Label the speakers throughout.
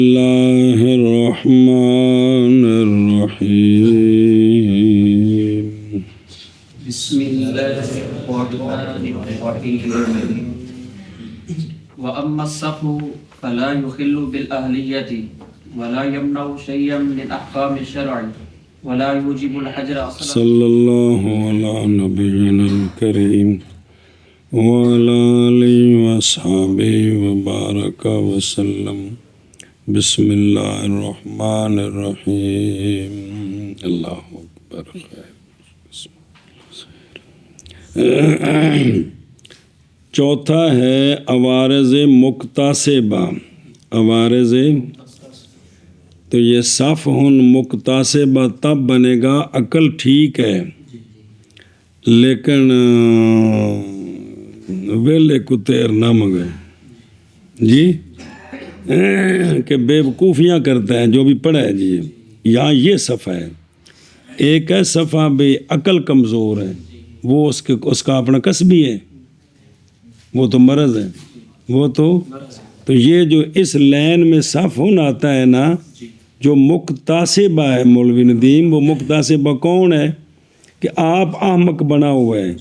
Speaker 1: اللہ الرحمن الرحیم
Speaker 2: بسم اللہ الرحمن الرحیم وَأَمَّا الصَّفْحُ فَلَا يُخِلُّ بِالْأَهْلِيَّةِ وَلَا يَمْنَعُ شَيْئًا مِنْ أَحْكَامِ الشَّرْعِ وَلَا يُوجِبُ الْحَجْرَ أَصْلًا
Speaker 1: صلی اللہ علی نبینا الکریم وعلی آلہ وصحبہ وبارک وسلم بسم اللہ الرحمن الرحیم اللہ اکبر چوتھا ہے عوارض مکتسبہ عوارض تو یہ صفحٌ مکتسبہ تب بنے گا عقل ٹھیک ہے لیکن ویلے کو تیر نہ مگے جی کہ بے وقوفیاں کرتا ہے جو بھی پڑھا ہے جی یہاں یہ صفحہ ہے ایک ہے صفحہ بے عقل کمزور ہے وہ اس کا اپنا کسبی ہے وہ تو مرض ہے وہ تو یہ جو اس لین میں صفحٌ آتا ہے نا جو مکتسبہ ہے مولوی ندیم وہ مکتسبہ کون ہے کہ آپ احمق بنا ہوا ہے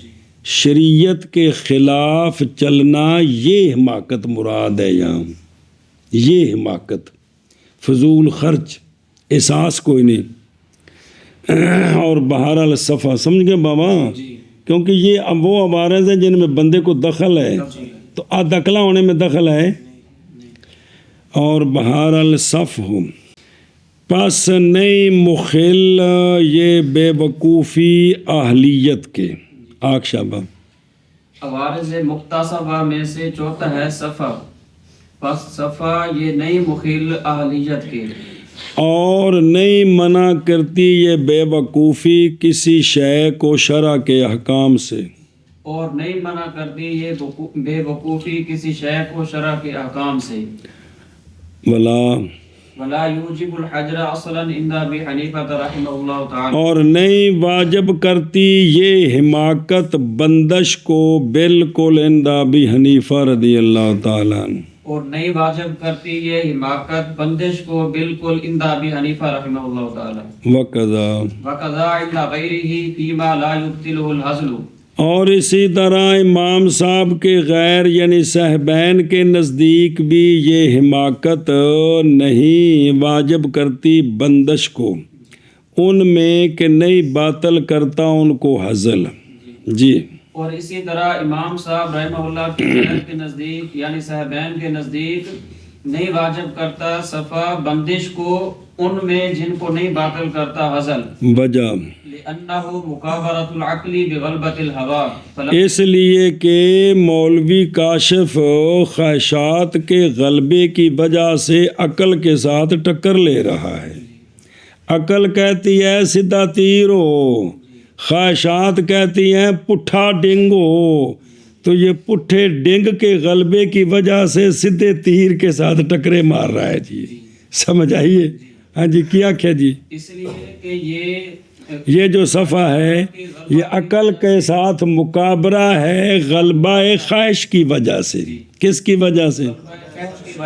Speaker 1: شریعت کے خلاف چلنا یہ حماقت مراد ہے یہاں یہ حماقت فضول خرچ احساس کوئی نہیں اور بہرحال صفحہ سمجھ گئے بابا کیونکہ یہ وہ عوارض ہیں جن میں بندے کو دخل ہے تو ادکلا ہونے میں دخل ہے اور بہرحال صفحہ پس نہیں مخل یہ بے وقوفی اہلیت کے آگ شابہ
Speaker 2: عوارض مکتسبہ میں سے چوتھا ہے صفحہ پس صفحہ یہ نہیں مخل اہلیت کے
Speaker 1: اور نہیں منع کرتی یہ بے وقوفی کسی شے کو شرع کے احکام سے
Speaker 2: اور نہیں منع کرتی یہ بے وقوفی کسی شے کو شرع کے احکام سے ولا یوجب الحجر اصلا عند ابی حنیفہ رحمہ اللہ تعالی
Speaker 1: اور نہیں واجب کرتی یہ حماقت بندش کو بالکل عند ابی حنیفہ رضی اللہ تعالیٰ عنہ
Speaker 2: اور نہیں واجب کرتی یہ حماقت بندش کو بالکل عند ابی حنیفہ رحمہ اللہ تعالی
Speaker 1: وقضا
Speaker 2: عند غیرہ فیما لا یبطلہ الحزل
Speaker 1: اور اسی طرح امام صاحب کے غیر یعنی صاحبین کے نزدیک بھی یہ حماقت نہیں واجب کرتی بندش کو ان میں کہ نہیں باطل کرتا ان کو حزل جی
Speaker 2: اور اسی طرح امام صاحب رحمہ اللہ کے نزدیک یعنی صاحبین کے نزدیک نہیں واجب کرتا صفا بندش کو ان میں جن کو نہیں باطل کرتا حزل
Speaker 1: وجہ
Speaker 2: لأنہ مکابرۃ العقل بغلبۃ الہوا
Speaker 1: اس لیے کہ مولوی کاشف خواہشات کے غلبے کی وجہ سے عقل کے ساتھ ٹکر لے رہا ہے عقل کہتی ہے سیدھا تیر ہو خواہشات کہتی ہیں پٹھا ڈنگ ہو تو یہ پٹھے ڈنگ کے غلبے کی وجہ سے سیدھے تیر کے ساتھ ٹکرے مار رہا ہے جی سمجھ آئیے ہاں جی کیا کیا جی
Speaker 2: اس لیے کہ
Speaker 1: یہ جو صفحہ ہے یہ عقل کے ساتھ مقابرہ ہے غلبہ خواہش کی وجہ سے کس کی وجہ سے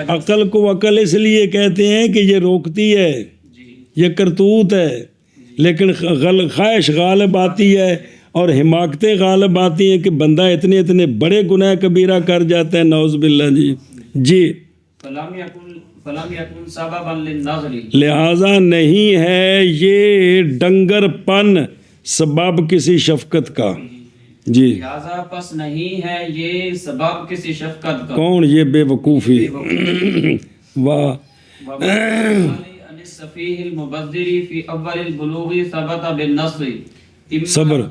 Speaker 1: عقل کو عقل اس لیے کہتے ہیں کہ یہ روکتی ہے یہ کرتوت ہے لیکن خواہش غالب آتی ہے اور حماقتیں غالب آتی ہیں کہ بندہ اتنے بڑے گناہ کبیرہ کر جاتا ہے نعوذ باللہ جی لہذا نہیں ہے یہ ڈنگر پن سبب کسی شفقت کا جی
Speaker 2: لہذا پس نہیں ہے یہ سبب کسی شفقت کا
Speaker 1: کون یہ بے وقوفی واہ
Speaker 2: السفیہ المبذر فی اول البلوغ ثبت بالنصر
Speaker 1: صبر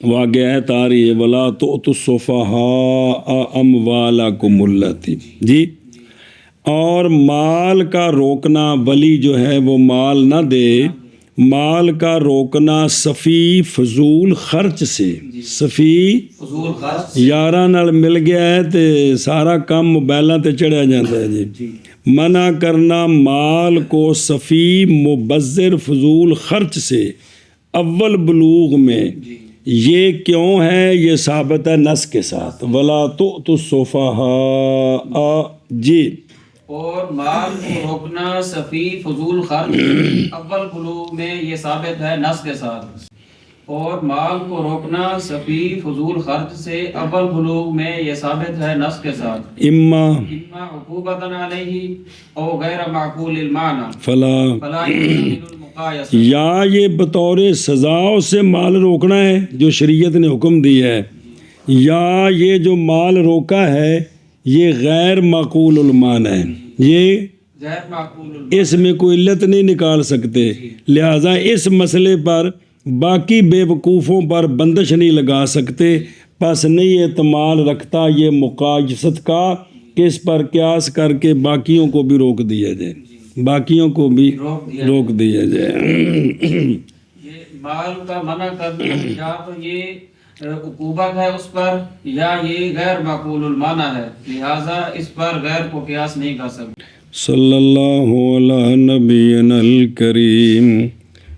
Speaker 1: واقعہ ہے تاری ولا تؤتوا السفہاء اموالکم التی جی اور مال کا روکنا ولی جو ہے وہ مال نہ دے مال کا روکنا صفی فضول خرچ سے صفی یاراں نال مل گیا ہے تے سارا کام موبائلاں تے چڑھیا جاتا ہے جی منع کرنا مال کو صفی مبذر فضول خرچ سے اول بلوغ میں یہ کیوں ہے؟ یہ ثابت ہے نص کے ساتھ وَلَا تُؤْتُوا السُّفَهَاءَ جی
Speaker 2: اور مال کو روکنا سفی فضول خرچ اول بلوغ میں یہ ثابت ہے نص کے ساتھ، اور مال کو روکنا سفی فضول خرچ سے اول بلوغ میں یہ ثابت ہے نص کے ساتھ،
Speaker 1: اما
Speaker 2: عقوبۃ علیہ او غیر معقول المعنی
Speaker 1: فلا
Speaker 2: فلا يحتمل المقایسہ،
Speaker 1: یا یہ بطور سزاؤں سے مال روکنا ہے جو شریعت نے حکم دیا ہے، یا یہ جو مال روکا ہے یہ غیر معقول المعنی ہے، یہ
Speaker 2: غیر معقول المعنی،
Speaker 1: اس میں کوئی علت نہیں نکال سکتے، لہٰذا اس مسئلے پر باقی بے وقوفوں پر بندش نہیں لگا سکتے، پس نہیں احتمال رکھتا یہ مقایست کا کہ اس پر قیاس کر کے باقیوں کو بھی روک دیا جائے، باقیوں کو بھی روک دیا جائے۔
Speaker 2: یہ مال کا منع کرنا یا تو یہ عقوبت ہے اس پر یا یہ غیر معقول المعنی ہے، لہٰذا اس پر غیر کو قیاس نہیں کر سکتے۔
Speaker 1: صلی اللہ علی نبینا الکریم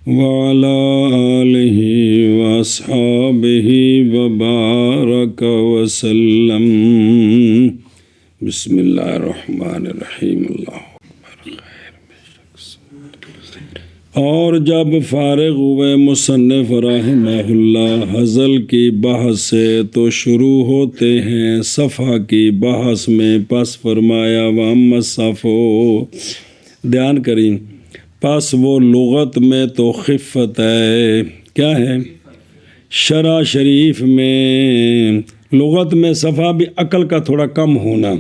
Speaker 1: وعلی آلہ واصحابہ وبارک وسلم۔ بسم اللہ الرحمن الرحیم۔ اللہ اور جب فارغ ہوئے مصنف رحمہ اللہ غزل کی بحث سے تو شروع ہوتے ہیں صفحہ کی بحث میں، پس فرمایا وَأَمَّا الصَّفْحُ، دھیان کریں، پس وہ لغت میں تو خفت ہے، کیا ہے؟ شرع شریف میں لغت میں صفحہ بھی عقل کا تھوڑا کم ہونا،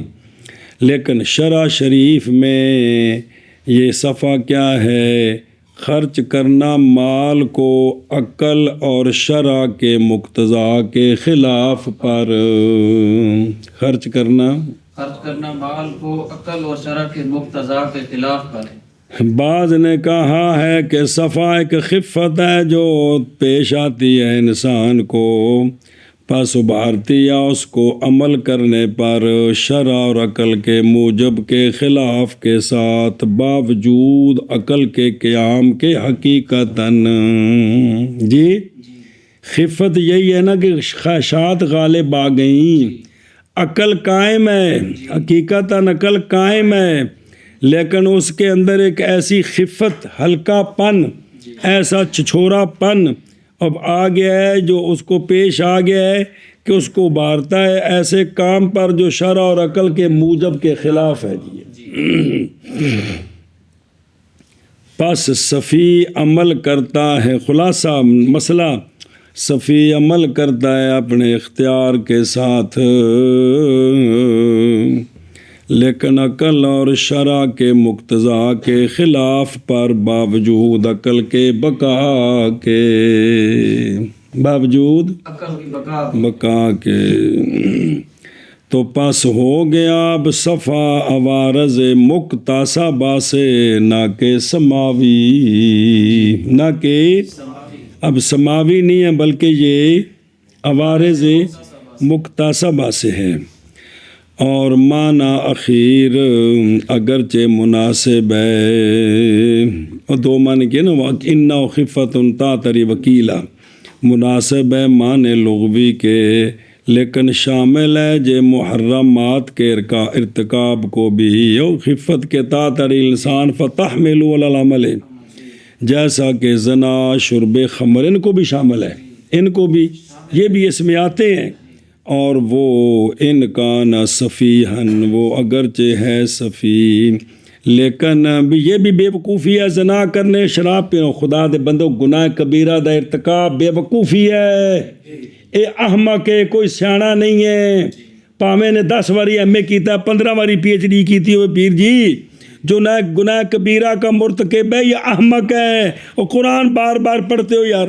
Speaker 1: لیکن شرع شریف میں یہ صفحہ کیا ہے؟ خرچ کرنا مال کو عقل اور شرع کے مقتضا کے خلاف پر، خرچ کرنا
Speaker 2: مال کو عقل اور شرع کے مقتضا کے خلاف پر۔
Speaker 1: بعض نے کہا ہے کہ صفحہ ایک خفت ہے جو پیش آتی ہے انسان کو، پس ابھارتی یا اس کو عمل کرنے پر شرع اور عقل کے موجب کے خلاف کے ساتھ باوجود عقل کے قیام کے حقیقتاً، جی خفت یہی ہے نا کہ خواہشات غالب آ گئیں، عقل قائم ہے، حقیقتاً عقل قائم ہے، لیکن اس کے اندر ایک ایسی خفت، ہلکا پن، ایسا چھچھورا پن اب آ گیا ہے جو اس کو پیش آ گیا ہے کہ اس کو ابھارتا ہے ایسے کام پر جو شرع اور عقل کے موجب کے خلاف ہے، جی پس صفی عمل کرتا ہے، خلاصہ مسئلہ صفی عمل کرتا ہے اپنے اختیار کے ساتھ، لیکن عقل اور شرع کے مقتضا کے خلاف پر باوجود عقل کے بقا کے، باوجود
Speaker 2: عقل کی
Speaker 1: بقا کے، تو پس ہو گیا اب صفا عوارض مقتصبہ سے، نہ کہ سماوی، نہ کہ اب سماوی نہیں ہے بلکہ یہ عوارض مقتصبہ سے ہے، اور معنی اخیر اگرچہ مناسب ہے، اور دو معنی کیا نا، اِنَّا خِفَّةٌ تَعْتَرِي وَكِيلًا، مناسب ہے معنی لغوی کے، لیکن شامل ہے جو محرمات کے ارتکاب کو بھی، یو خفت کے تعتری انسان فتحمل علی العمل، جیسا کہ زنا، شرب خمر، ان کو بھی شامل ہے، ان کو بھی یہ بھی اس میں آتے ہیں، اور وہ ان کان صفیحن، وہ اگرچہ ہے صفی، لیکن یہ بھی بے وقوفی ہے، زنا کرنے، شراب پینا، خدا دے بندو گناہ کبیرہ دا ارتکاب بے وقوفی ہے، اے احمق ہے، کوئی سیاڑا نہیں ہے، پاویں نے 10 واری ایم اے کیتا، 15 واری پی ایچ ڈی کیتی ہوئے پیر جی، جو نہ گناہ کبیرہ کا مرتکب ہے یہ احمق ہے، اور قرآن بار بار پڑھتے ہو یار،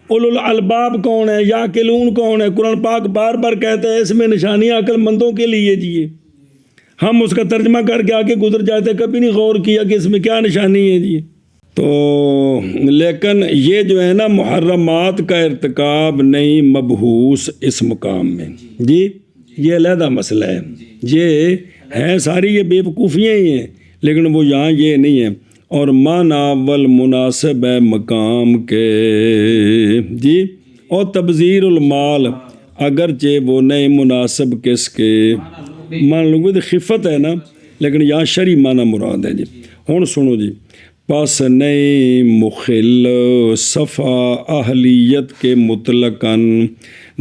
Speaker 1: اولو الالباب کون ہے، یاقلون کون ہے، قرآن پاک بار بار کہتا ہے اس میں نشانیاں عقل مندوں کے لیے جی، ہم اس کا ترجمہ کر کے آگے گزر جاتے، کبھی نہیں غور کیا کہ اس میں کیا نشانی ہے جی۔ تو لیکن یہ جو ہے نا محرمات کا ارتکاب نہیں مبحوث اس مقام میں جی، یہ علیحدہ مسئلہ ہے، یہ ہے ساری یہ بے وقوفیاں ہی ہیں، لیکن وہ یہاں یہ نہیں ہے، اور معنی والمناسب ہے مقام کے جی، اور تبذیر المال اگرچہ وہ نئے مناسب کس کے مان لوگوں خفت ہے نا، لیکن یہاں شرعی معنی مراد ہے جی. ہن سنو جی. پس نہیں مخل صفا اہلیت کے مطلقاً،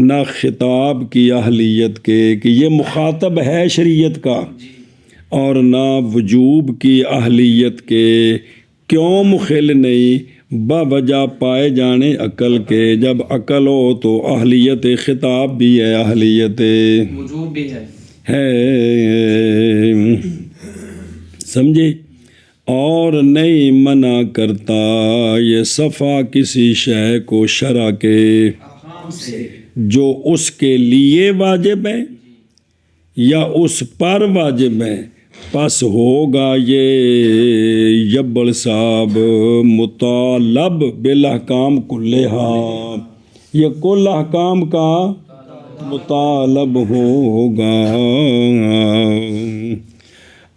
Speaker 1: نہ خطاب کی اہلیت کے کہ یہ مخاطب ہے شریعت کا، اور نہ وجوب کی اہلیت کے. کیوں مخل نہیں؟ بوجہ پائے جانے عقل کے. جب عقل ہو تو اہلیت خطاب بھی ہے، اہلیت
Speaker 2: وجوب بھی ہے.
Speaker 1: سمجھے؟ اور نہیں منع کرتا یہ صفا کسی شے کو شرع کے جو اس کے لیے واجب ہے یا اس پر واجب ہے. پس ہوگا یہ یبل صاحب مطالب بالاحکام کلھا، یہ کل احکام کا مطالب ہوگا.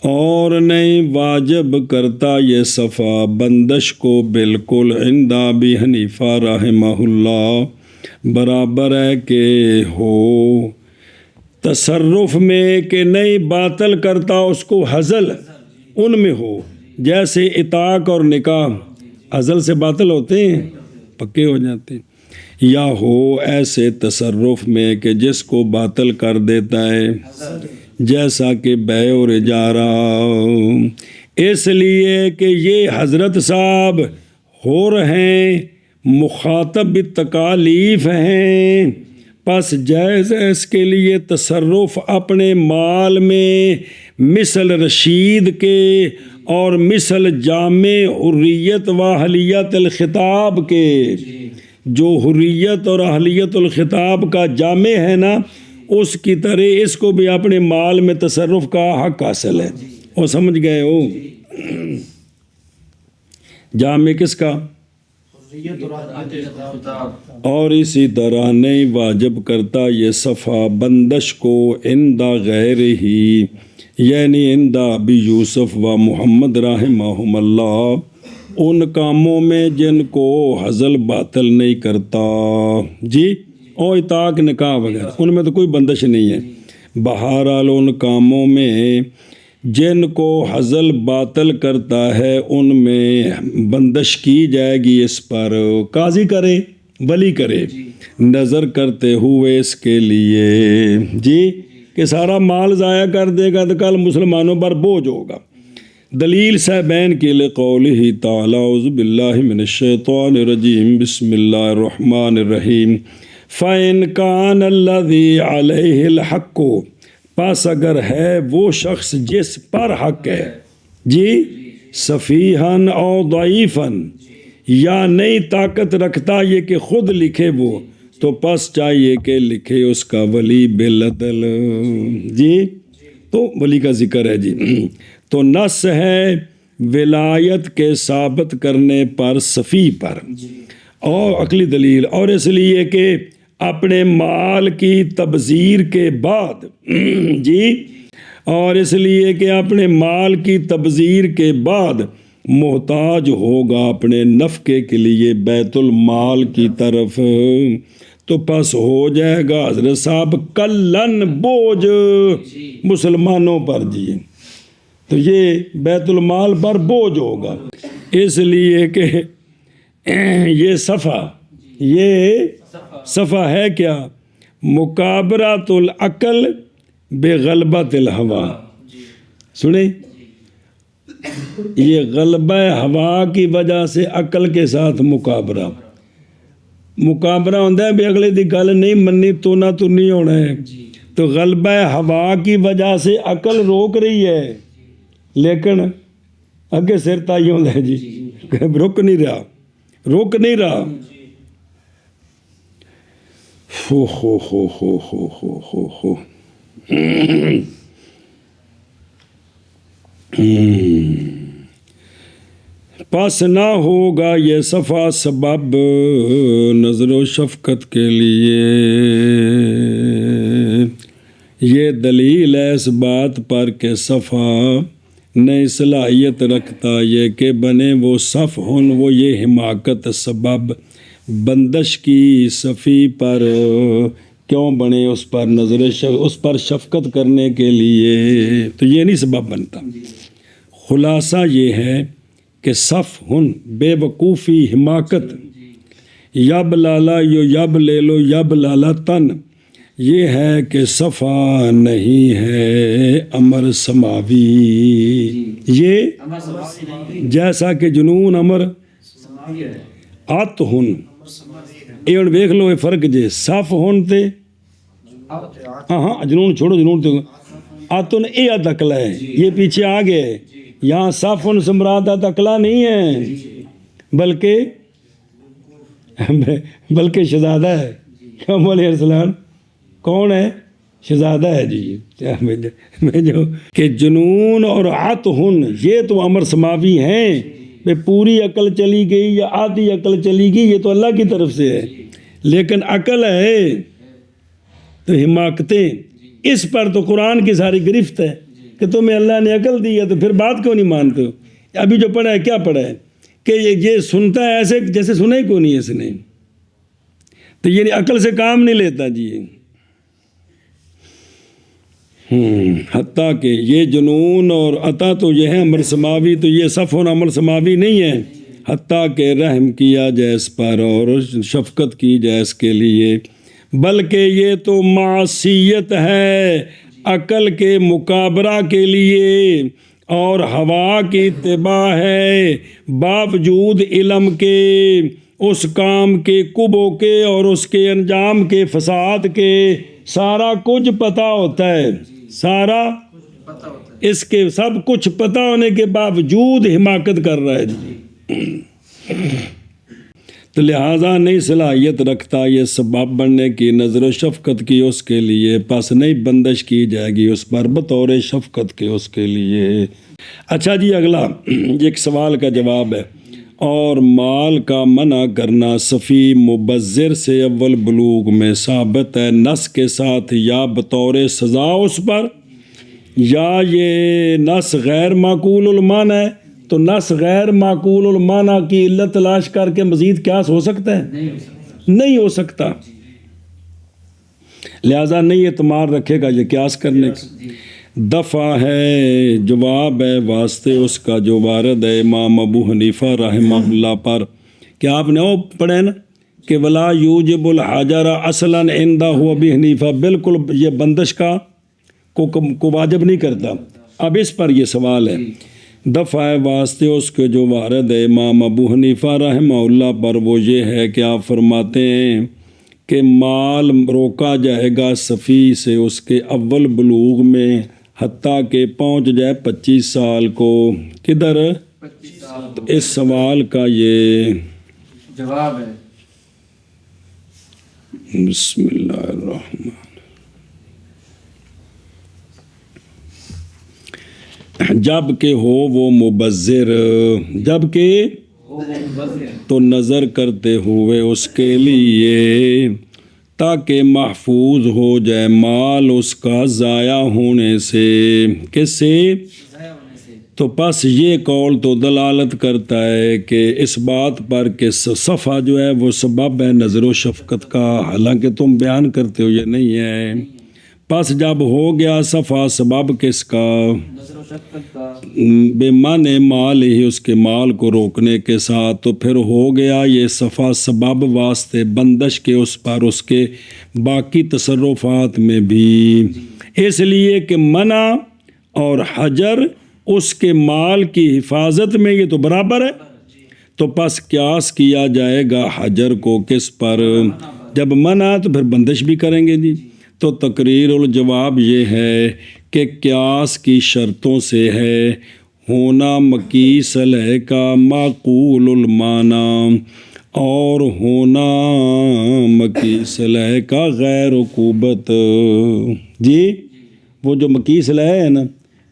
Speaker 1: اور نہیں واجب کرتا یہ صفا بندش کو بالکل عند ابی حنیفہ رحمہ اللہ، برابر ہے کہ ہو تصرف میں، کہ نہیں باطل کرتا اس کو حزل ان میں ہو. جیسے اطاق اور نکاح حزل سے باطل ہوتے ہیں، پکے ہو جاتے ہیں. یا ہو ایسے تصرف میں کہ جس کو باطل کر دیتا ہے، جیسا کہ بیع اور اجارہ. اس لیے کہ یہ حضرت صاحب ہو رہے ہیں مخاطب تکالیف ہیں، پس جائز ہے اس کے لیے تصرف اپنے مال میں مثل رشید کے اور مثل جامع حریت و اہلیت الخطاب کے. جو حریت اور اہلیت الخطاب کا جامع ہے نا، اس کی طرح اس کو بھی اپنے مال میں تصرف کا حق حاصل ہے. وہ سمجھ گئے ہو؟ جامع کس کا؟ اور اسی طرح نہیں واجب کرتا یہ صفا بندش کو عند غیر ہی، یعنی عند ابی یوسف و محمد رحمہم اللہ، ان کاموں میں جن کو حزل باطل نہیں کرتا جی، اور اطاق نکاح وغیرہ، ان میں تو کوئی بندش نہیں ہے. بہرحال ان کاموں میں جن کو حزل باطل کرتا ہے ان میں بندش کی جائے گی اس پر. قاضی کرے، ولی کرے، نظر کرتے ہوئے اس کے لیے جی کہ سارا مال ضائع کر دے گا تو کل مسلمانوں پر بوجھ ہوگا. دلیل صاحبین کے لقولہ تعالی اعوذ باللہ من الشیطان الرجیم بسم اللہ الرحمن الرحیم. فَإِنْ كَانَ الَّذِي عَلَيْهِ الْحَقُّ، پس اگر ہے وہ شخص جس پر حق ہے جی، سفیہن او ضعیفن، یا نہیں طاقت رکھتا یہ کہ خود لکھے وہ، تو پس چاہیے کہ لکھے اس کا ولی بالعدل جی. تو ولی کا ذکر ہے جی. تو نص ہے ولایت کے ثابت کرنے پر صفی پر، اور عقلی دلیل، اور اس لیے کہ اپنے مال کی تبذیر کے بعد جی، اور اس لیے کہ اپنے مال کی تبذیر کے بعد محتاج ہوگا اپنے نفقے کے لیے بیت المال کی طرف، تو پس ہو جائے گا حضرت صاحب کلن بوجھ مسلمانوں پر جی. تو یہ بیت المال پر بوجھ ہوگا، اس لیے کہ یہ صفا ہے کیا؟ مکابرۃ العقل بغلبۃ الہوا. سنیں، یہ غلبہ ہوا کی وجہ سے عقل کے ساتھ مکابرہ ہوتا ہے بھی اگلے دی گل نہیں مننی تو نہ تو نہیں ہونا ہے. تو غلبہ ہوا کی وجہ سے عقل روک رہی ہے، لیکن اگے سر تائی ہوتا ہے جی، رک نہیں رہا. پس نہ ہوگا یہ صفا سبب نظر و شفقت کے لیے. یہ دلیل ہے اس بات پر کہ صفا نہیں صلاحیت رکھتا یہ کہ بنے وہ صف ہن، وہ یہ حماقت سبب بندش کی صفی پر کیوں بنے اس پر اس پر شفقت کرنے کے لیے، تو یہ نہیں سبب بنتا۔ خلاصہ یہ ہے کہ صف ہن بے وقوفی حماقت، یب لالا یو یب لے لو یب لالا تن، یہ ہے کہ صفا نہیں ہے امر سماوی، یہ جیسا کہ جنون امر آت ہن، یہ ہن ویکھ لو یہ فرق جے، صف ہن تے ہاں جنون چھوڑو، جنون تے آتن اے ادکلا ہے، یہ پیچھے آ گئے، یہاں صف ہن سمراد ادکلا نہیں ہے بلکہ شہزادہ ہے۔ کم علیہ السلام کون ہے؟ شہزادہ ہے جی۔ میں جو کہ جنون اور عت ہن یہ تو امر سماوی ہیں، بے پوری عقل چلی گئی یا آدھی عقل چلی گئی یہ تو اللہ کی طرف سے ہے، لیکن عقل ہے تو حماقتیں، اس پر تو قرآن کی ساری گرفت ہے کہ تمہیں اللہ نے عقل دی ہے تو پھر بات کیوں نہیں مانتے ہو؟ ابھی جو پڑھا ہے کیا پڑھا ہے کہ یہ سنتا ہے ایسے جیسے سنا ہی کیوں نہیں اس نے، تو یہ عقل سے کام نہیں لیتا جی۔ حتیٰ کہ یہ جنون اور عطا تو یہ ہے امر سماوی، تو یہ صفون امر سماوی نہیں ہے، حتیٰ کہ رحم کیا جائے اس پر اور شفقت کی جائے اس کے لیے، بلکہ یہ تو معصیت ہے عقل کے مقابرہ کے لیے اور ہوا کی اتباع ہے، باوجود علم کے اس کام کے کبو کے اور اس کے انجام کے فساد کے، سارا کچھ پتہ ہوتا ہے، سارا اس کے سب کچھ پتہ ہونے کے باوجود حماقت کر رہا ہے جی، تو لہٰذا نہیں صلاحیت رکھتا یہ سبب بننے کی، نظر و شفقت کی اس کے لیے، پس نہیں بندش کی جائے گی اس پر بطور شفقت کے اس کے لیے۔ اچھا جی اگلا ایک سوال کا جواب ہے، اور مال کا منع کرنا صفی مبذر سے اول بلوغ میں ثابت ہے نص کے ساتھ، یا بطور سزا اس پر، یا یہ نص غیر معقول المعنی ہے، تو نص غیر معقول المعنی کی علت تلاش کر کے مزید قیاس ہو سکتا ہے؟ نہیں ہو سکتا، لہذا نہیں اعتماد رکھے گا یہ قیاس کرنے کا۔ دفع ہے، جواب ہے واسطے اس کا جو وارد ہے امام ابو حنیفہ رحمہ اللہ پر، کہ آپ نے وہ پڑھے نا کہ ولا یوجب الحجر اصلا عندہ ابی حنیفہ، بالکل یہ بندش کا کو واجب نہیں کرتا۔ اب اس پر یہ سوال ہے، دفع ہے واسطے اس کے جو وارد ہے امام ابو حنیفہ رحمہ اللہ پر، وہ یہ ہے کہ آپ فرماتے ہیں کہ مال روکا جائے گا صفی سے اس کے اول بلوغ میں، حتیٰ کہ پہنچ جائے 25 سال کو، کدھر؟ تو اس سوال کا یہ
Speaker 2: جواب ہے،
Speaker 1: بسم اللہ الرحمن، جب کہ ہو وہ مبذر، جب کہ تو نظر کرتے ہوئے اس کے لیے، تاکہ محفوظ ہو جائے مال اس کا ضائع ہونے سے، کس سے؟ تو پس یہ قول تو دلالت کرتا ہے کہ اس بات پر کہ صفا جو ہے وہ سبب ہے نظر و شفقت کا، حالانکہ تم بیان کرتے ہو یہ نہیں ہے۔ پس جب ہو گیا صفا سبب کس کا؟
Speaker 2: نظر و شفقت کا،
Speaker 1: بے معنی مال ہی اس کے مال کو روکنے کے ساتھ، تو پھر ہو گیا یہ صفا سبب واسطے بندش کے اس پر اس کے باقی تصرفات میں بھی، اس لیے کہ منع اور حجر اس کے مال کی حفاظت میں یہ تو برابر ہے، تو پس قیاس کیا جائے گا حجر کو کس پر؟ جب منع تو پھر بندش بھی کریں گے جی۔ تو تقریر الجواب یہ ہے کہ قیاس کی شرطوں سے ہے ہونا مقیس علیہ کا معقول المعنی، اور ہونا مقیس علیہ کا غیر عقوبت جی۔ وہ جو مقیس علیہ ہے نا،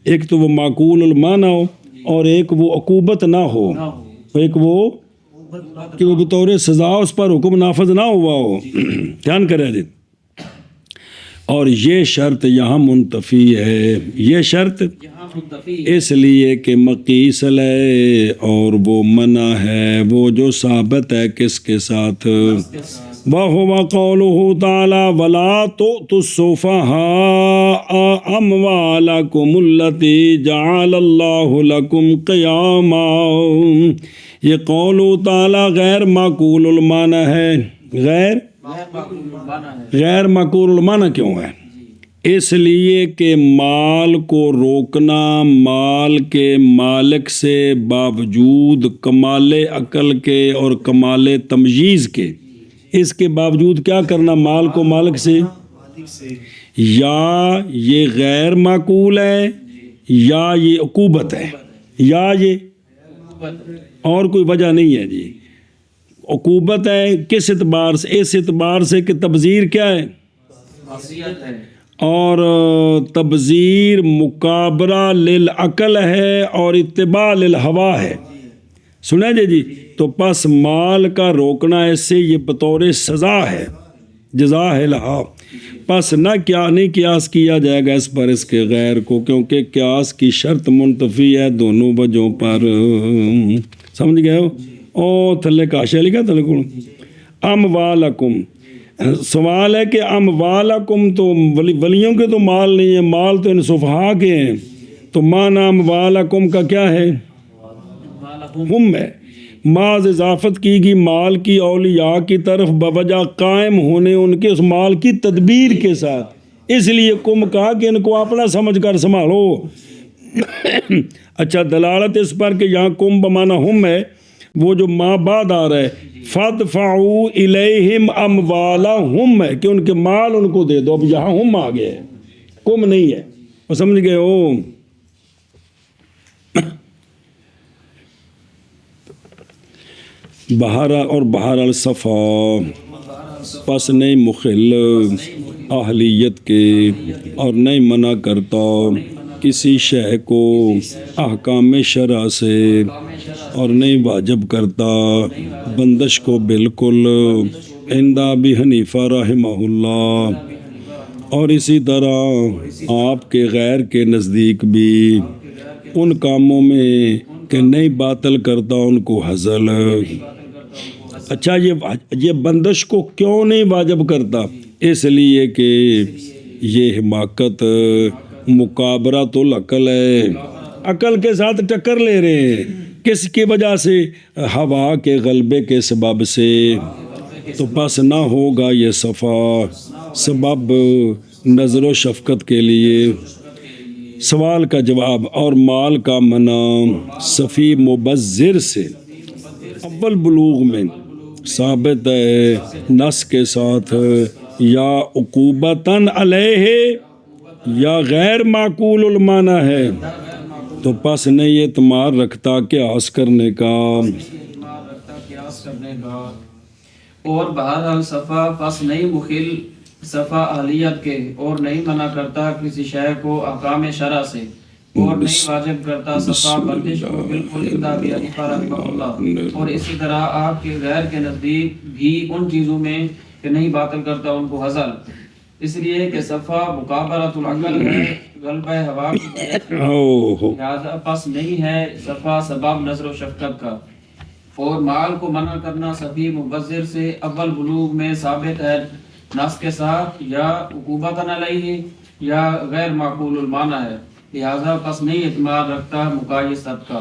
Speaker 1: ایک تو وہ معقول المعنی ہو اور ایک وہ عقوبت نہ ہو، ایک وہ کہ وہ بطور سزا اس پر حکم نافذ نہ ہوا ہو، دھیان کریں جی۔ اور یہ شرط یہاں منتفی ہے، یہ شرط
Speaker 2: یہاں منتفی
Speaker 1: اس لیے کہ مقیس علیہ اور وہ منع ہے وہ جو ثابت ہے کس کے ساتھ؟ وَهُوَ قَوْلُهُ تَعَالَى وَلَا تُؤْتُوا السُّفَهَاءَ أَمْوَالَكُمُ الَّتِي جَعَلَ اللَّهُ لَكُمْ قِيَامًا. یہ قول تعالیٰ غیر معقول المعنی ہے. غیر معقول المعنی کیوں ہے؟ اس لیے کہ مال کو روکنا مال کے مالک سے باوجود کمال عقل کے اور کمال تمییز کے، اس کے باوجود کیا کرنا مال کو مالک سے، یا یہ غیر معقول ہے یا یہ عقوبت ہے یا یہ اور کوئی وجہ نہیں ہے جی. عقوبت ہے کس اعتبار سے؟ اس اعتبار سے کہ تبذیر کیا ہے اور تبذیر مکابرہ للعقل ہے اور اتباع للہوا ہے. سنا جی تو پس مال کا روکنا اس سے یہ بطور سزا ہے، جزا ہے لہا. پس نہیں قیاس کیا جائے گا اس پر اس کے غیر کو، کیونکہ قیاس کی شرط منتفی ہے دونوں وجہوں پر. سمجھ گئے ہو؟ او تھلے کاشے لکھا تھلے کو اموالکم. سوال ہے کہ اموالکم تو ولیوں کے تو مال نہیں ہے، مال تو ان صفحاء کے ہیں، تو معنی اموالکم کا کیا ہے؟ ہم ہے. معاذ اضافت کی گئی مال کی اولیاء کی طرف بوجہ قائم ہونے ان کے اس مال کی تدبیر کے ساتھ، اس لیے کم کہا کہ ان کو اپنا سمجھ کر سنبھالو. اچھا دلالت اس پر کہ یہاں کم بمانا ہم ہے، وہ جو ماں بعد آ رہا ہے فَادْفَعُوا إِلَيْهِمْ أَمْوَالَهُمْ ہے کہ ان کے مال ان کو دے دو. اب یہاں ہم آ گئے ہیں، کم نہیں ہے. وہ سمجھ گئے ہو؟ بہر الصفا پس نہیں مخل اہلیت کے اور نہیں منع کرتا کسی شے کو احکام شرع سے اور نہیں واجب کرتا بندش کو بالکل عند ابی حنیفہ رحمہ اللہ. اور اسی طرح آپ کے غیر کے نزدیک بھی ان کاموں میں کہ نہیں باطل کرتا ان کو حزل. اچھا یہ بندش کو کیوں نہیں واجب کرتا؟ اس لیے کہ یہ حماقت مکابرہ تو العقل ہے، عقل کے ساتھ ٹکر لے رہے ہیں. کس کی وجہ سے؟ ہوا کے غلبے کے سبب سے. تو پس نہ ہوگا یہ صفا سبب نظر و شفقت کے لیے. سوال کا جواب اور مال کا منع صفی مبذر سے اول بلوغ میں ثابت ہے نص کے ساتھ، یا عقوبتاً علیہ یا غیر معقول المعنی ہے. تو پس نہیں اعتماد رکھتا قیاس کرنے کا.
Speaker 2: اور بہرحال صفا پس نہیں مخل صفا اہلیت کے اور نہیں منع کرتا کسی شے کو احکام شرع سے اور نہیں واجب کرتا صفا بندش کو بالکل عند ابی حنیفہ رحمہ اللہ. اور اسی طرح آپ کے غیر کے نزدیک بھی ان چیزوں میں کہ نہیں باطل کرتا ان کو حزل، اس لیے کہ صفا مکابرۃ العقل ہے، غلبہ ہوا کی لہذا پس نہیں ہے صفا سبب نظر و شفقت کا. اور مال کو منع کرنا صفی مبذر سے اول بلوغ میں ثابت ہے نص کے ساتھ، یا عقوبتاً علیہ یا غیر معقول المعنی ہے، لہذا پس نہیں اعتماد رکھتا مقایست کا.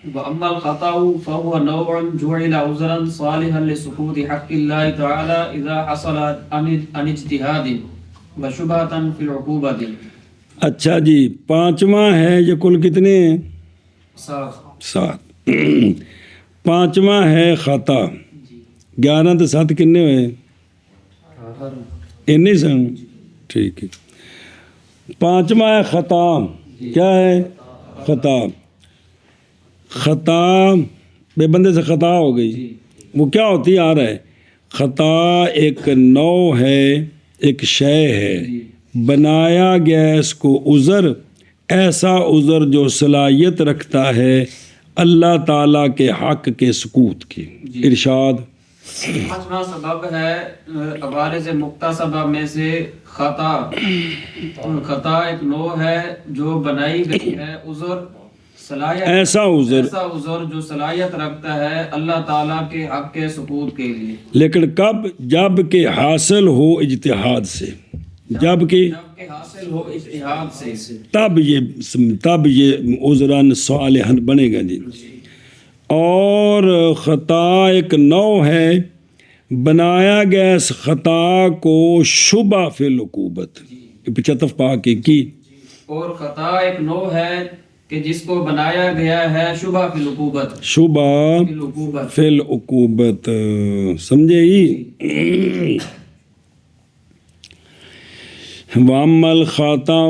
Speaker 2: وَأَمَّا الْخَطَأُ فَهُوَ نَوْعٌ جُعِلَ عُذْرًا صَالِحًا لِسُقُوطِ حَقِّ اللَّهِ تَعَالَى إِذَا حَصَلَ عَنِ اجْتِهَادٍ وَشُبْهَةً فِي الْعُقُوبَةِ.
Speaker 1: اچھا جی پانچواں ہے، یہ کل کتنے ہیں؟ 7. پانچواں ہے خطا. 11 تو 7 کتنے ہوئے؟ نہیں سن ٹھیک ہے. پانچواں ہے خطا. کیا ہے؟ خطا. خطا بے بندے سے خطا ہو گئی، وہ کیا ہوتی آ رہا ہے؟ خطا ایک نوع ہے، ایک شے ہے، بنایا گیا اس کو عذر، ایسا عذر جو صلاحیت رکھتا ہے اللہ تعالیٰ کے حق کے سکوت کی. ارشاد.
Speaker 2: پانچواں سبب ہے عوارض مکتسبہ میں سے خطا. خطا ایک نوع ہے جو بنائی گئی ہے عذر صلاحیت
Speaker 1: ایسا عذر،
Speaker 2: ایسا عذر جو صلاحیت رکھتا ہے اللہ تعالیٰ کے حق کے سقوط کے لیے،
Speaker 1: لیکن کب؟ جب کہ حاصل ہو اجتہاد سے، جب کہ
Speaker 2: جبکہ حاصل ہو اجتہاد سے،
Speaker 1: تب یہ عذراً صالحاً بنے گا جی۔ اور خطا ایک نوع ہے، بنایا گیا اس خطا کو شبہ فی العقوبت، 75 پاک کی۔
Speaker 2: اور خطا ایک نوع ہے کہ جس کو بنایا گیا ہے شبہ فی العقوبت،
Speaker 1: شبہ
Speaker 2: فی العقوبت،
Speaker 1: فی العقوبت، سمجھے ہی؟ وَأَمَّا الْخَطَأُ،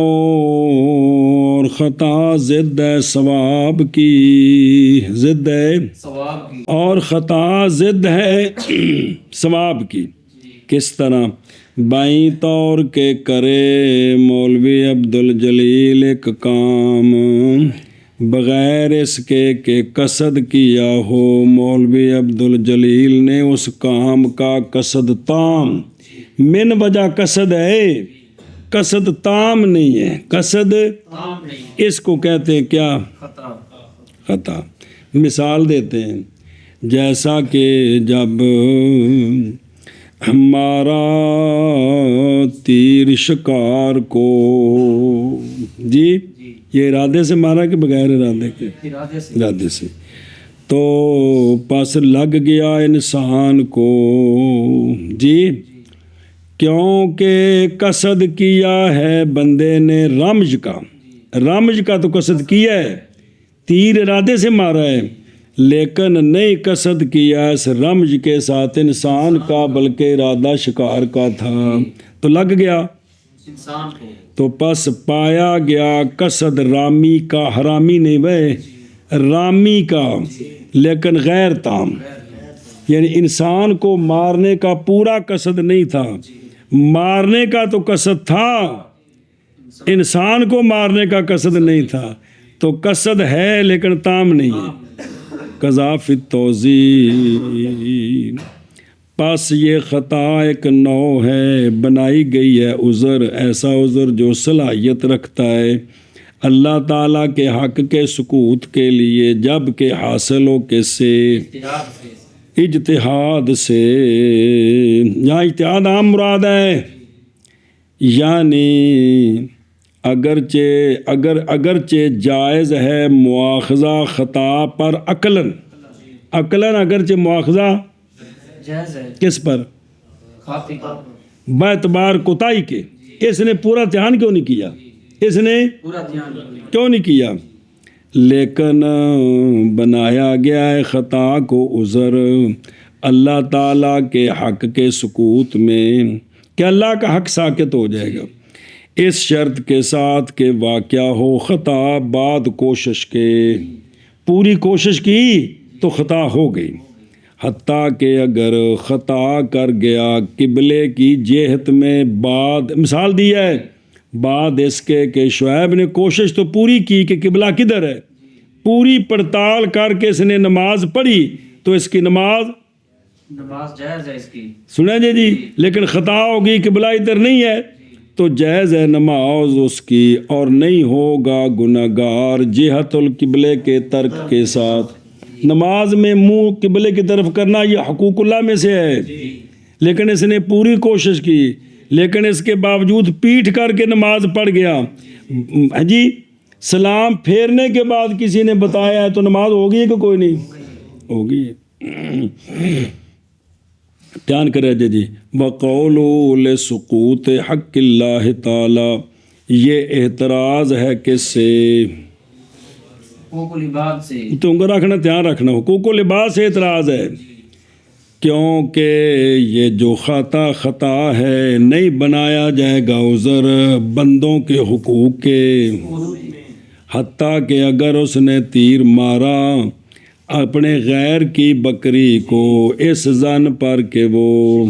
Speaker 1: اور خطا ضد ہے ثواب کی، ضد ہے،
Speaker 2: ثواب کی،
Speaker 1: اور خطا ضد ہے ثواب کی۔ کس طرح؟ بائیں طور کے کرے مولوی عبدالجلیل ایک کام بغیر اس کے کہ قصد کیا ہو، مولوی عبدالجلیل نے اس کام کا قصد تام، من وجہ قصد ہے، قصد تام نہیں ہے، قصد
Speaker 2: تام نہیں،
Speaker 1: اس کو کہتے ہیں کیا؟
Speaker 2: خطا۔
Speaker 1: خطا۔ مثال دیتے ہیں، جیسا کہ جب ہمارا تیر شکار کو، جی یہ ارادے سے مارا کہ بغیر ارادے کے؟
Speaker 2: ارادے سے،
Speaker 1: ارادے سے، تو پس لگ گیا انسان کو، جی کیونکہ قصد کیا ہے بندے نے رمج کا، رمج کا تو قصد کیا ہے، تیر ارادے سے مارا ہے، لیکن نہیں قصد کیا اس رمج کے ساتھ انسان کا، بلکہ ارادہ شکار کا تھا، تو لگ گیا
Speaker 2: انسان کو،
Speaker 1: تو پس پایا گیا قصد رامی کا، حرامی نہیں بھائی، رامی کا، لیکن غیر تام، یعنی انسان کو مارنے کا پورا قصد نہیں تھا، مارنے کا تو قصد تھا، انسان کو مارنے کا قصد نہیں تھا، تو قصد ہے لیکن تام نہیں ہے۔ قضا فی التوزیع، پس یہ خطا ایک نوع ہے، بنائی گئی ہے عذر، ایسا عذر جو صلاحیت رکھتا ہے اللہ تعالیٰ کے حق کے سکوت کے لیے، جب کہ حاصل ہو کس سے؟
Speaker 2: اجتہاد سے،
Speaker 1: اجتہاد سے۔ یہاں اجتہاد عام مراد ہے، یعنی اگرچہ جائز ہے مواخذہ خطا پر عقلاً، عقلاً اگرچہ مواخذہ
Speaker 2: جائز ہے،
Speaker 1: کس پر؟
Speaker 2: خاطی پر،
Speaker 1: باعتبار کوتاہی کے، اس نے پورا دھیان کیوں نہیں کیا، اس نے
Speaker 2: پورا دھیان رکھنا،
Speaker 1: کیوں نہیں کیا، لیکن بنایا گیا ہے خطا کو عذر اللہ تعالیٰ کے حق کے سکوت میں، کہ اللہ کا حق ساکت ہو جائے گا، اس شرط کے ساتھ کہ واقعہ ہو خطا بعد کوشش کے، پوری کوشش کی تو خطا ہو گئی، حتیٰ کہ اگر خطا کر گیا قبلے کی جہت میں، بعد مثال دی ہے، بعد اس کے کہ شعیب نے کوشش تو پوری کی کہ قبلہ کدھر ہے، پوری پڑتال کر کے اس نے نماز پڑھی، تو اس کی نماز
Speaker 2: جائز ہے اس کی،
Speaker 1: سنیں جی، لیکن خطا ہوگی قبلہ ادھر نہیں ہے، تو جائز ہے نماز اس کی، اور نہیں ہوگا گناہگار جہت القبلے کے ترک کے ساتھ۔ نماز میں منہ قبلے کی طرف کرنا یہ حقوق اللہ میں سے ہے، لیکن اس نے پوری کوشش کی، لیکن اس کے باوجود پیٹھ کر کے نماز پڑھ گیا، جی سلام پھیرنے کے بعد کسی نے بتایا ہے تو نماز ہوگی کہ کوئی نہیں ہوگی؟ دھیان کرے جی۔ وَقَوْلُ لِسُقُوطِ حق اللہ تعالی، یہ اعتراض ہے کس سے؟
Speaker 2: حقوق العباد سے،
Speaker 1: تم کو رکھنا، دھیان رکھنا، حقوق العباد سے اعتراض ہے، کیونکہ یہ جو خطا ہے نہیں بنایا جائے گا عذر بندوں کے حقوق کے، حتیٰ کہ اگر اس نے تیر مارا اپنے غیر کی بکری کو اس زن پر کہ وہ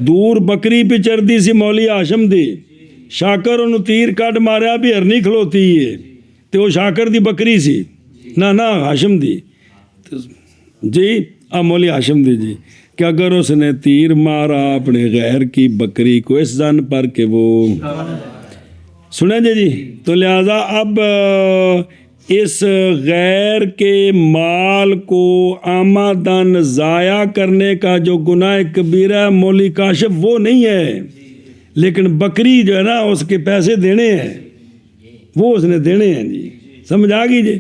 Speaker 1: دور بکری پہ چردی سی مولی ہاشم دی، شاکر انہوں تیر کٹ ماریا بھی ہرنی کھلوتی ہے، تو وہ شاکر دی بکری سی نہ ہاشم دی، جی مولی ہاشم دی جی، کہ اگر اس نے تیر مارا اپنے غیر کی بکری کو اس زن پر کہ وہ، سنیں جی، تو لہذا اب اس غیر کے مال کو آمدن ضائع کرنے کا جو گناہ کبیرہ مولوی کاشف وہ نہیں ہے، لیکن بکری جو ہے نا اس کے پیسے دینے ہیں، وہ اس نے دینے ہیں جی، سمجھ آ گئی جی۔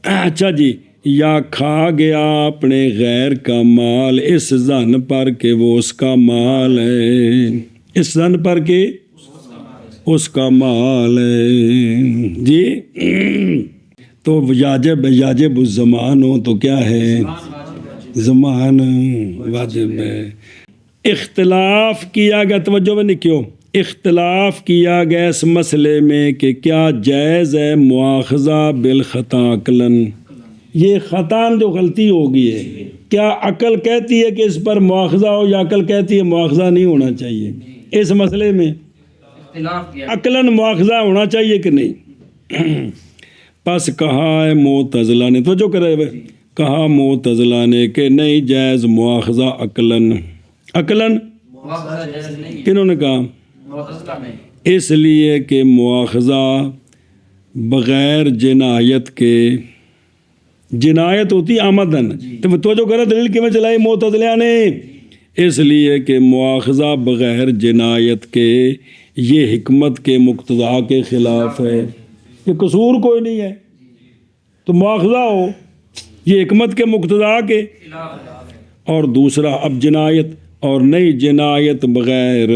Speaker 1: اچھا جی، یا کھا گیا اپنے غیر کا مال اس ظن پر کہ وہ اس کا مال ہے، اس ظن پر کہ اس کا مال ہے جی، تو یاجب الزمان ہو تو کیا ہے، زمان واجب ہے۔ اختلاف کیا گیا، توجہ میں نہیں کیوں، اختلاف کیا گیا اس مسئلے میں کہ کیا جائز ہے مواخذہ بالخطا عقلاً، یہ خطاً جو غلطی ہوگی ہے، کیا عقل کہتی ہے کہ اس پر مواخذہ ہو یا عقل کہتی ہے مواخذہ نہیں ہونا چاہیے؟ اس مسئلے میں عقلاً مواخذہ ہونا چاہیے کہ نہیں؟ پس کہا ہے معتزلہ نے، توجہ کرے ہوئے، کہا معتزلہ نے کہ نہیں جائز مواخذہ عقلاً، عقلاً کنہوں نے کہا؟ اس لیے کہ مواخذہ بغیر جنایت کے، جنایت ہوتی آمدن، تو توجہ کرے دلیل کیوں چلائی معتزلہ نے؟ اس لیے کہ مواخذہ بغیر جنایت کے یہ حکمت کے مقتضا کے خلاف ہے، کہ قصور کوئی نہیں ہے تو مواخذہ ہو، یہ حکمت کے مقتضا کے، اور دوسرا اب جنایت اور نئی جنایت بغیر،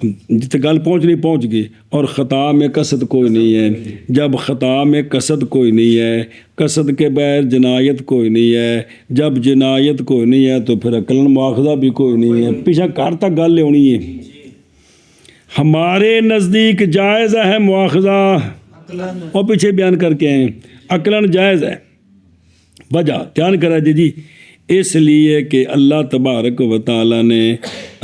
Speaker 1: جتنے گل پہنچ گئی، اور خطا میں قصد کوئی نہیں ہے، جب خطا میں قصد کوئی نہیں ہے، قصد کے بغیر جنایت کوئی نہیں ہے، جب جنایت کوئی نہیں ہے تو پھر عقلاً مواخذہ بھی کوئی نہیں ہے، پیچھے کار تک گل لونی ہے۔ ہمارے نزدیک جائز ہے مواخذہ، اور پیچھے بیان کر کے ہیں عقلاً جائز ہے، وجہ دھیان کرا جی، اس لیے کہ اللہ تبارک و تعالیٰ نے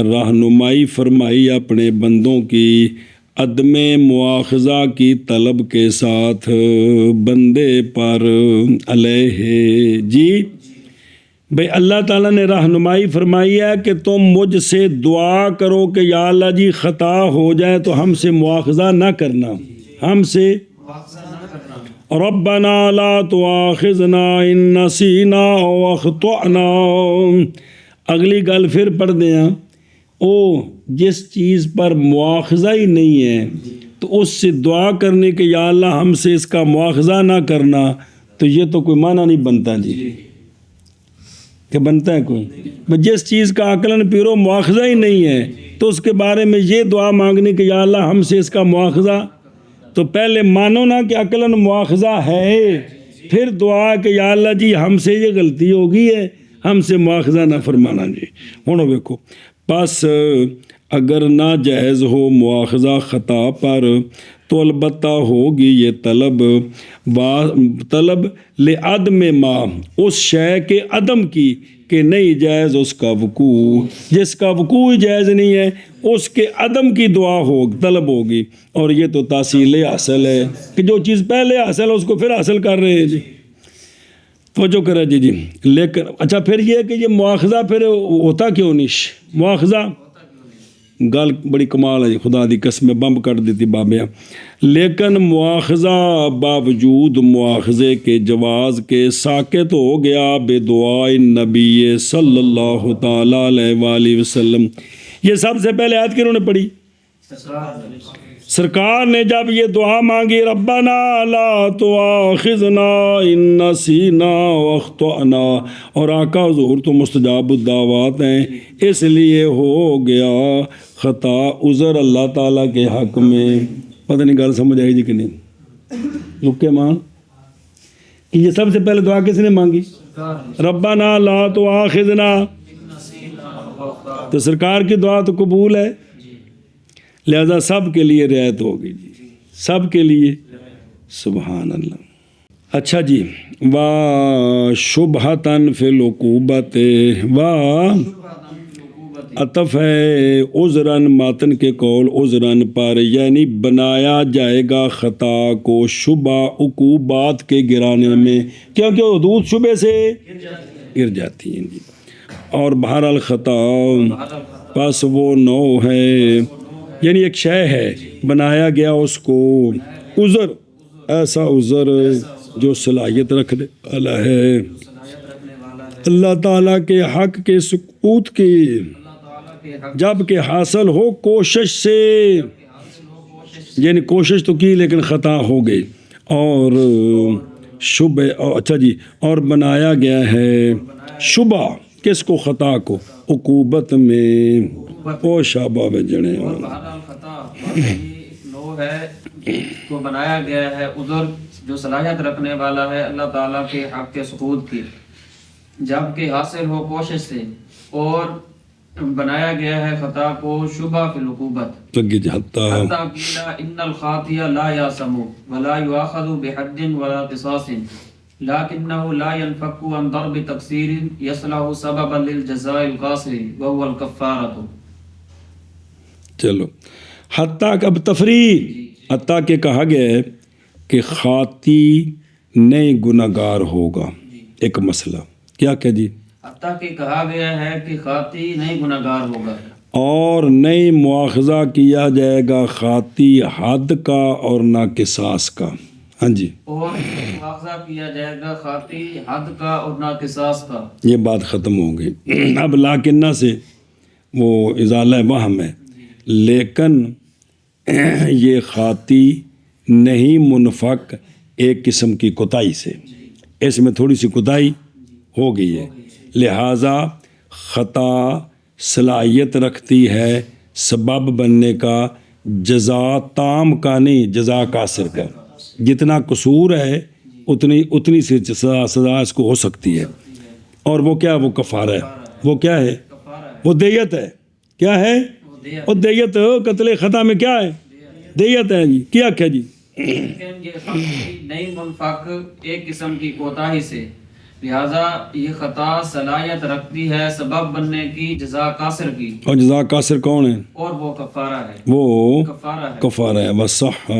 Speaker 1: رہنمائی فرمائی اپنے بندوں کی عدم مواخذہ کی طلب کے ساتھ بندے پر علیہ جی، بھئی اللہ تعالیٰ نے رہنمائی فرمائی ہے کہ تم مجھ سے دعا کرو کہ یا اللہ جی خطا ہو جائے تو ہم سے مواخذہ نہ کرنا، ہم سے ربنا لا تواخذنا ان نسینا او اخطأنا۔ اگلی گل پھر پڑھ دیں، جس چیز پر مواخذہ ہی نہیں ہے تو اس سے دعا کرنے کہ یا اللہ ہم سے اس کا مواخذہ نہ کرنا، تو یہ تو کوئی معنی نہیں بنتا جی، کہ بنتا ہے کوئی؟ جس چیز کا عقلاً پیرو مواخذہ ہی نہیں ہے تو اس کے بارے میں یہ دعا مانگنی کہ یا اللہ ہم سے اس کا مواخذہ، تو پہلے مانو نا کہ عقلاً مواخذہ ہے، پھر دعا کہ یا اللہ جی ہم سے یہ غلطی ہو گئی ہے، ہم سے مواخذہ نہ فرمانا جی۔ ہوں دیکھو، پس اگر ناجائز ہو مواخذہ خطا پر تو البتہ ہوگی یہ طلب لعدم ما، اس شے کے عدم کی کہ نہیں جائز اس کا وقوع، جس کا وقوع ہی جائز نہیں ہے اس کے عدم کی دعا طلب ہوگی، اور یہ تو تحصیل حاصل ہے کہ جو چیز پہلے حاصل ہے اس کو پھر حاصل کر رہے ہیں جی، توجہ کرے جی۔ لیکن اچھا پھر یہ کہ یہ مواخذہ پھر ہوتا کیوں نہیں؟ مواخذہ گل بڑی کمال ہے جی، خدا دی قسم بمب کٹ دیتی بابیا، لیکن مواخذہ باوجود مواخذے کے جواز کے ساکت ہو گیا بے دعائے نبی صلی اللہ تعالیٰ علیہ وآلہ وسلم۔ یہ سب سے پہلے آیت کنہوں نے پڑھی؟ سرکار نے جب یہ دعا مانگی ربنا لا تواخذنا ان نسینا واخطأنا، اور آقا حضور تو مستجاب الدعوات ہیں، اس لیے ہو گیا خطا عذر اللہ تعالیٰ کے حق میں۔ پتہ نہیں گل سمجھ آئی جی کہ نہیں؟ رکے مان کہ یہ سب سے پہلے دعا کس نے مانگی؟ ربنا لا تواخذنا، تو سرکار کی دعا تو قبول ہے، لہذا سب کے لیے رعایت ہوگی جی، سب کے لیے، سبحان اللہ۔ اچھا جی، وا شبہتن فی العقوبت، وا عطف ہے عذرن، ماتن کے قول عذرن پر، یعنی بنایا جائے گا خطا کو شبہ عقوبات کے گرانے میں، کیونکہ حدود شبہ سے گر جاتی ہیں جی، اور بہرحال خطا پس وہ نو ہے، یعنی ایک شے ہے بنایا گیا اس کو عذر ایسا عذر جو صلاحیت رکھنے والا ہے
Speaker 2: صلاحیت رکھنے والا ہے
Speaker 1: اللہ تعالیٰ کے حق کے سکوت کی،
Speaker 2: اللہ تعالیٰ کے حق
Speaker 1: جب کہ حاصل ہو کوشش سے،
Speaker 2: کے حاصل ہو کوشش
Speaker 1: یعنی کوشش تو کی لیکن خطا ہو گئی، اور شبہ اچھا جی، اور بنایا گیا ہے شبہ کس کو؟ خطا کو، عقوبت میں او شابہ بجنے
Speaker 2: اور بہرحال خطا واقعی نو ہے کو بنایا گیا ہے عذر جو صلاحیت رکھنے والا ہے اللہ تعالیٰ کے حق کے ثبوت کی، جب کہ حاصل ہو کوشش سے، اور بنایا گیا ہے خطا کو شبہ فی العقوبت،
Speaker 1: تگی حتیٰ
Speaker 2: حتیٰ قیل ان الخاطئ لا یاسم ولا یؤاخذ بحد ولا قصاص لکنہ لا ينفك عن ضرب تقصیر یصلح سببا للجزاء القاصر وهو الکفارۃ۔
Speaker 1: چلو حتیٰ کہ اب تفریح، حتیٰ کہ کہا گیا ہے کہ خاطی نئے گناہگار ہوگا، ایک مسئلہ کیا کہ جی،
Speaker 2: حتیٰ کہ کہا گیا ہے کہ خاطی نہیں گناہگار ہوگا،
Speaker 1: اور نئی مواخذہ کیا جائے گا خاطی حد کا اور نہ قصاص کا، ہاں جی
Speaker 2: اور مواخذہ کیا جائے گا خاطی حد کا اور نہ قصاص کا۔
Speaker 1: یہ بات ختم ہو گئی۔ اب لاکنہ سے وہ ازالہ وہم ہے، لیکن یہ خاطی نہیں منفق ایک قسم کی کوتاہی سے، اس میں تھوڑی سی کوتاہی ہو گئی ہے، لہٰذا خطا صلاحیت رکھتی ہے سبب بننے کا، جزا تام کا نہیں، جزا قاصر کا، جتنا قصور ہے اتنی سی سزا اس کو ہو سکتی ہے، اور وہ کیا، وہ کفارہ ہے، وہ کیا ہے، وہ دیت ہے، کیا ہے وہ دیت، قتل خطا میں کیا ہے، دیت ہے جی، کیا کیا جی،
Speaker 2: لیکن یہ خاطی نہیں منفق ایک قسم کی کوتاہی سے، لہذا یہ خطا صلاحیت رکھتی ہے سبب بننے کی جزا قاصر کی،
Speaker 1: اور جزا قاصر کون ہے،
Speaker 2: اور وہ کفارہ ہے،
Speaker 1: وہ
Speaker 2: کفارہ ہے،
Speaker 1: کفارہ ہے، وصح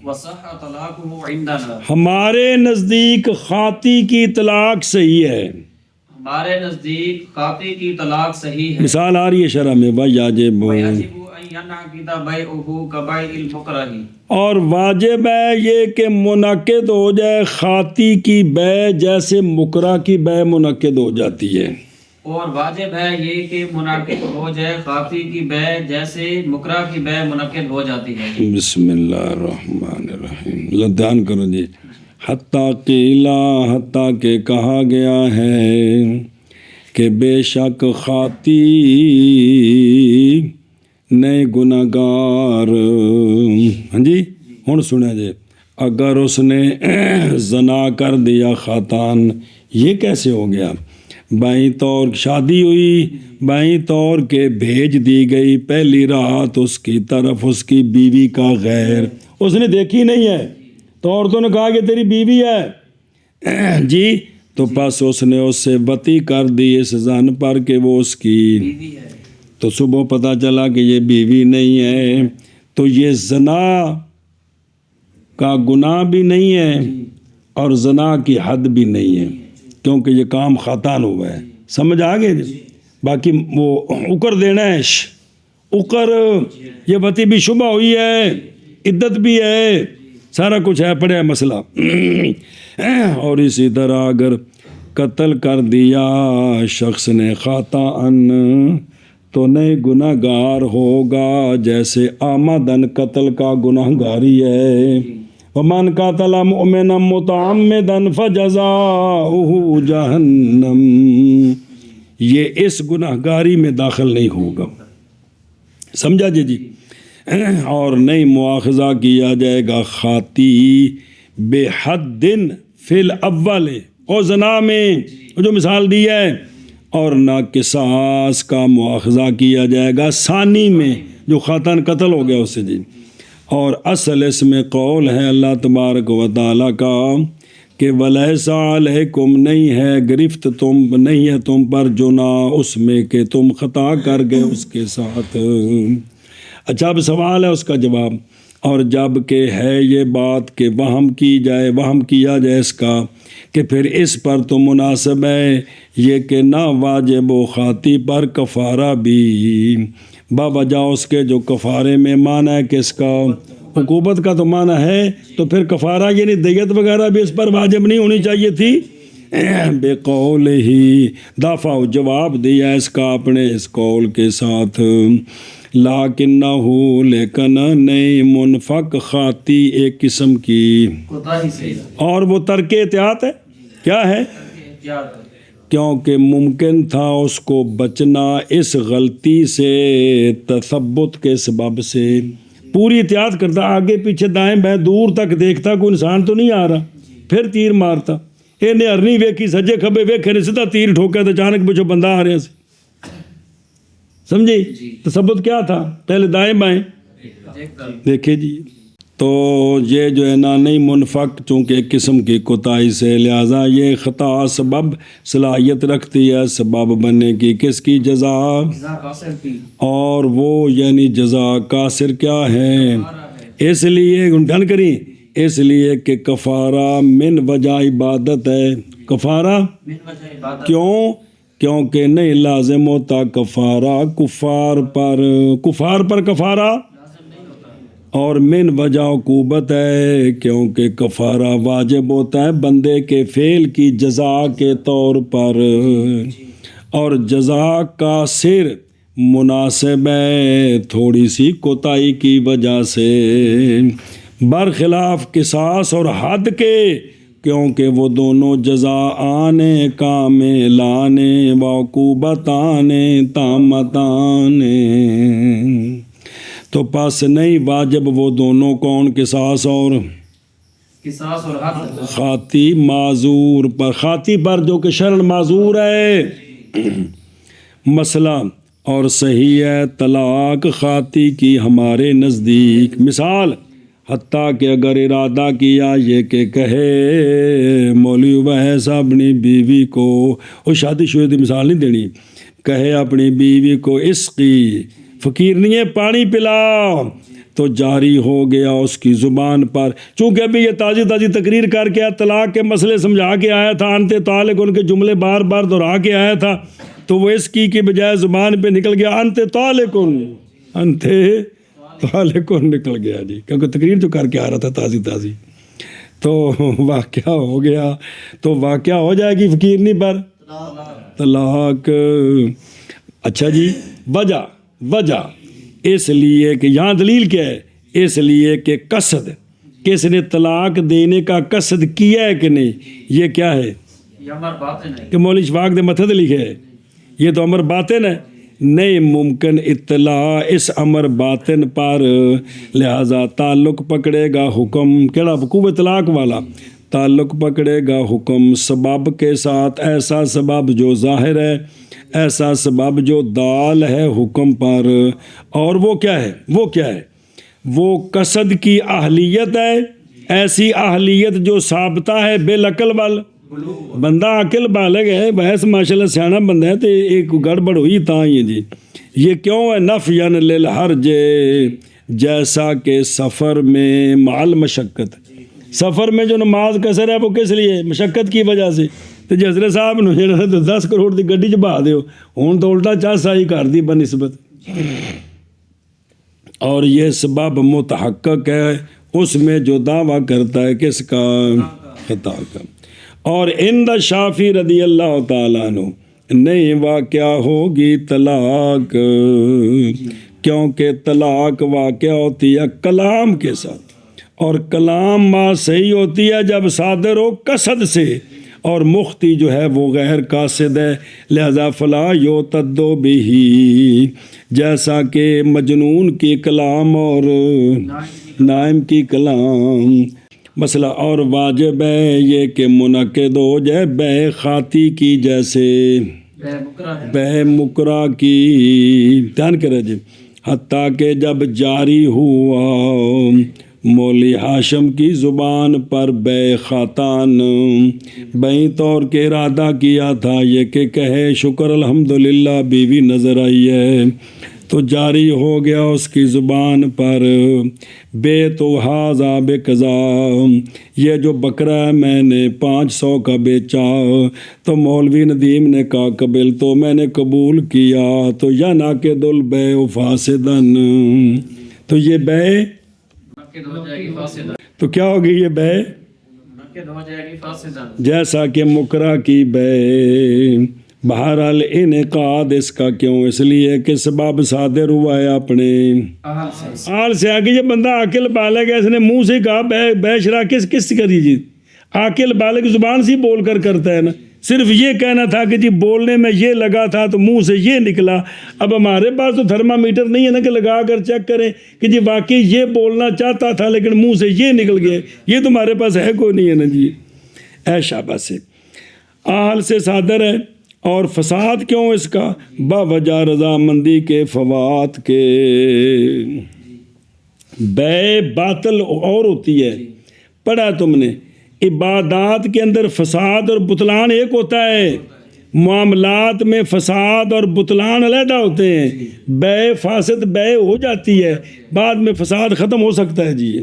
Speaker 2: وصح طلاقہ عندنا،
Speaker 1: ہمارے نزدیک خاطی کی طلاق صحیح ہے،
Speaker 2: ہمارے نزدیک خاطی کی طلاق صحیح ہے،
Speaker 1: مثال آ رہی ہے شرح میں، وَيَجِبُ،
Speaker 2: وَيَجِبُ أَن يَنْعَقِدَ بَيْعُهُ كَبَيْعِ الْمُكْرَهِ،
Speaker 1: اور واجب ہے یہ کہ منعقد ہو جائے خاطی کی بے جیسے مکرہ کی بے منعقد ہو جاتی ہے،
Speaker 2: اور واجب ہے یہ کہ منعقد ہو جائے خاطی کی بے جیسے مکرہ کی بے منعقد ہو جاتی ہے۔
Speaker 1: بسم اللہ الرحمن الرحیم، اللہ دھیان کرو جی، حتیٰ قیلا، حتیٰ کہ کہا گیا ہے کہ بے شک خاطی نئے گناہگار، ہاں جی ہن سنیں جی، اگر اس نے زنا کر دیا خاتان، یہ کیسے ہو گیا، بائیں طور شادی ہوئی، بائیں طور کے بھیج دی گئی پہلی رات اس کی طرف اس کی بیوی کا غیر، اس نے دیکھی نہیں ہے تو عورتوں نے کہا کہ تیری بیوی ہے جی، تو پس اس نے اس سے وطی کر دی اس زن پر کہ وہ اس کی،
Speaker 2: بیوی ہے،
Speaker 1: تو صبح پتہ چلا کہ یہ بیوی نہیں ہے، تو یہ زنا کا گناہ بھی نہیں ہے اور زنا کی حد بھی نہیں ہے، کیونکہ یہ کام خاتان ہوا ہے، سمجھ آ گئے جی، باقی وہ اکر دینا ہے، اکر یہ وطی بھی شبہ ہوئی ہے، عدت بھی ہے، سارا کچھ ہے، پڑھا ہے مسئلہ۔ اور اسی طرح اگر قتل کر دیا شخص نے خطاً تو نئے گناہ گار ہوگا جیسے آمدن قتل کا گناہ گاری ہے، ومن قتل مؤمنا متعمدا فجزاؤہ جہنم، یہ اس گناہ گاری میں داخل نہیں ہوگا، سمجھا جی، اور نہیں مواخذہ کیا جائے گا خاطی بے حد فی الاول، اور زنا میں جو مثال دی ہے، اور نہ قصاص کا مواخذہ کیا جائے گا ثانی میں جو خاتان قتل ہو گیا اس سے جی، اور اصل اس میں قول ہے اللہ تبارک و تعالیٰ کا کہ وَلَيْسَ عَلَيْكُمْ، نہیں ہے گرفت نہیں ہے تم پر جناح اس میں کہ تم خطا کر گئے اس کے ساتھ۔ اچھا اب سوال ہے اس کا جواب، اور جب کہ ہے یہ بات کہ وہم کیا جائے اس کا کہ پھر اس پر تو مناسب ہے یہ کہ نہ واجب و خاطی پر کفارہ بھی، باوجہ اس کے جو کفارے میں معنی ہے کس کا، عقوبت کا تو معنی ہے، تو پھر کفارہ یعنی دیت وغیرہ بھی اس پر واجب نہیں ہونی چاہیے تھی۔ بے قول ہی دافع جواب دیا اس کا اپنے اس قول کے ساتھ، لیکنہ لیکن نہیں منفق خاطی ایک قسم کی،
Speaker 2: کوتاہی سے
Speaker 1: اور وہ ترک احتیاط ہے۔ کیا ہے؟
Speaker 2: احتیاط ہے۔
Speaker 1: کیونکہ ممکن تھا اس کو بچنا اس غلطی سے تثبت کے سبب سے، پوری احتیاط کرتا، آگے پیچھے دائیں بائیں دور تک دیکھتا کوئی انسان تو نہیں آ رہا، پھر تیر مارتا، انہیں ارنی ویکھی سجے کھبے ویکھے نے سیدھا تیر ٹھوکا تو اچانک پچھو بندہ آ رہا سی، سمجھے؟ تثبت کیا تھا؟ پہلے دائیں بائیں دیکھے جی۔ تو یہ جو ہے نا نہیں منفق چونکہ ایک قسم کی کوتاہی سے، لہٰذا یہ خطا سبب صلاحیت رکھتی ہے سبب بننے کی، کس کی؟ جزا، اور وہ یعنی جزا قاصر کیا ہے؟ اس لیے ڈن کریں، اس لیے کہ کفارہ من وجہ عبادت ہے۔ کفارہ کیوں؟ کیونکہ نہیں لازم ہوتا کفارہ کفار پر کفارہ، اور من وجہ عقوبت ہے کیونکہ کفارہ واجب ہوتا ہے بندے کے فعل کی جزا کے طور پر، اور جزا کا سر مناسب ہے تھوڑی سی کوتاہی کی وجہ سے، برخلاف قصاص اور حد کے، کیونکہ وہ دونوں جزا آنے کاملانے وعقوبتانے تامتانے، تو پس نہیں واجب وہ دونوں کون؟ قصاص اور
Speaker 2: حد،
Speaker 1: خاطی معذور پر، خاطی پر جو کہ شرعاً معذور ہے۔ مسئلہ اور صحیح ہے طلاق خاطی کی ہمارے نزدیک، مثال حتیٰ کہ اگر ارادہ کیا یہ کہ کہے مولوی ویس اپنی بیوی کو، اور شادی شدہ کی مثال نہیں دینی، کہے اپنی بیوی کو اسقی، فقیر نہیں ہے، پانی پلا، تو جاری ہو گیا اس کی زبان پر، چونکہ ابھی یہ تازی تقریر کر کے طلاق کے مسئلے سمجھا کے آیا تھا، انت طالق ان کے جملے بار بار دہرا کے آیا تھا، تو وہ اس کی بجائے زبان پہ نکل گیا انت طالق نکل گیا جی، کیونکہ تقریر جو کر کے آ رہا تھا تازی، تو واقعہ ہو گیا، تو واقعہ ہو جائے گی فقیرنی پر طلاق۔ اچھا جی، وجہ اس لیے کہ یہاں دلیل کیا ہے؟ اس لیے کہ قصد، کس نے طلاق دینے کا قصد کیا ہے کہ نہیں، یہ کیا ہے؟
Speaker 2: یہ امر باطن ہے
Speaker 1: کہ مولوی شفاق دے متحد لکھے ہے، یہ تو امر باطن ہے، نہیں ممکن اطلاع اس امر باطن پر، لہذا تعلق پکڑے گا حکم، کیڑا؟ وقوع طلاق والا، تعلق پکڑے گا حکم سبب کے ساتھ، ایسا سبب جو ظاہر ہے، ایسا سبب جو دال ہے حکم پر، اور وہ کیا ہے؟ وہ قصد کی اہلیت ہے، ایسی اہلیت جو ثابتہ ہے بالعقل وال، بندہ عقل بالغ ہے، بحث ماشاءاللہ سیانا بندہ ہے، تو ایک گڑبڑ ہوئی تاں یہ جی، یہ کیوں ہے؟ نفیًا للحرج، جیسا کہ سفر میں مال مشقت، سفر میں جو نماز قصر ہے وہ کس لیے؟ مشقت کی وجہ سے، تو حضرت صاحب نے 10 کروڑ کی گڈی چ بہا دیو، ہوں تو الٹا چاہ سائی کر دی بنسبت، اور یہ سبب متحقق ہے اس میں جو دعویٰ کرتا ہے کس کا؟ خطا کا۔ اور عند شافعی رضی اللہ تعالیٰ عنہ نہیں واقعہ ہوگی طلاق، کیونکہ طلاق واقعہ ہوتی ہے کلام کے ساتھ، اور کلام ما صحیح ہوتی ہے جب صادر ہو قصد سے، اور مختی جو ہے وہ غیر قاصد ہے، لہذا فلا یعتد بہ، جیسا کہ مجنون کی کلام اور نائم کی کلام۔ مسئلہ اور واجب ہے یہ کہ منعقد ہو جائے بے خاطی کی، جیسے بے مکرہ کی، دھیان کرے جی، حتیٰ کہ جب جاری ہوا مولی ہاشم کی زبان پر بے خاتان، بیں طور کے ارادہ کیا تھا یہ کہ کہے شکر الحمدللہ بیوی نظر آئی ہے، تو جاری ہو گیا اس کی زبان پر بے تو ہاذا بے قضا، یہ جو بکرا ہے میں نے 500 کا بیچا، تو مولوی ندیم نے کہا قبل تو میں نے قبول کیا، تو یا ناقد البیع فاسدن، تو یہ بے
Speaker 2: منعقد ہو جائے گی فاسدہ،
Speaker 1: تو کیا ہوگی یہ بے؟
Speaker 2: منعقد ہو جائے گی فاسدہ،
Speaker 1: جیسا کہ مکرہ کی بے، بہرحال انعقاد اس کا کیوں؟ اس لیے کہ سبب صادر ہوا ہے اپنے آل سے آگے. یہ بندہ عاقل بالغ ہے، اس نے منہ سے کہا بے شرع کس کری جی؟ عاقل بالغ زبان سے بول کر کرتا ہے نا. صرف یہ کہنا تھا کہ جی بولنے میں یہ لگا تھا تو منہ سے یہ نکلا. اب ہمارے پاس تو تھرمامیٹر نہیں ہے نا کہ لگا کر چیک کریں کہ جی واقعی یہ بولنا چاہتا تھا لیکن منہ سے یہ نکل گیا. یہ تو ہمارے پاس ہے کوئی نہیں ہے نا جی. اے شابہ سے آل سے صادر ہے. اور فساد کیوں اس کا؟ باوجہ رضامندی کے فوات کے. بے باطل اور ہوتی ہے، پڑھا تم نے. عبادات کے اندر فساد اور بطلان ایک ہوتا ہے، معاملات میں فساد اور بطلان علیحدہ ہوتے ہیں. بے فاسد بے ہو جاتی ہے، بعد میں فساد ختم ہو سکتا ہے جی.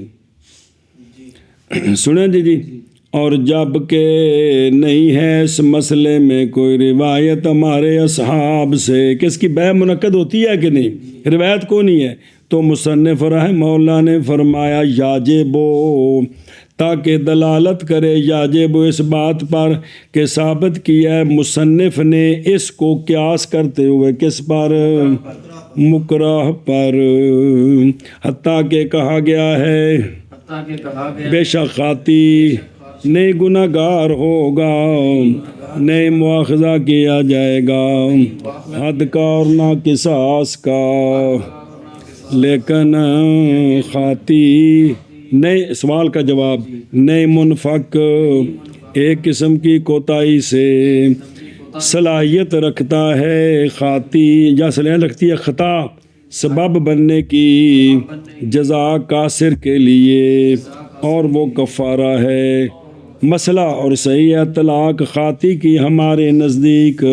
Speaker 1: سنیں جی. اور جب کہ نہیں ہے اس مسئلے میں کوئی روایت ہمارے اصحاب سے، کس کی بے منعقد ہوتی ہے کہ نہیں؟ روایت کو نہیں ہے. تو مصنف رحمہ اللہ نے فرمایا یاجبو، تاکہ دلالت کرے یاجب اس بات پر کہ ثابت کیا ہے مصنف نے اس کو قیاس کرتے ہوئے کس پر؟ مکرہ پر. حتیٰ کہ کہا گیا ہے بے شک خاطی نہیں گناہ گار ہوگا، نہیں مواخذہ کیا جائے گا حد کا اور نہ قصاص کا، لیکن خاطی نہیں. سوال کا جواب نہیں منفق ایک قسم کی کوتاہی سے صلاحیت رکھتا ہے. خاطی یا صلاحیت رکھتی ہے خطا سبب بننے کی جزا قاصر کے لیے، اور وہ کفارہ ہے. مسئلہ اور صحیح ہے طلاق خاطی کی ہمارے نزدیک،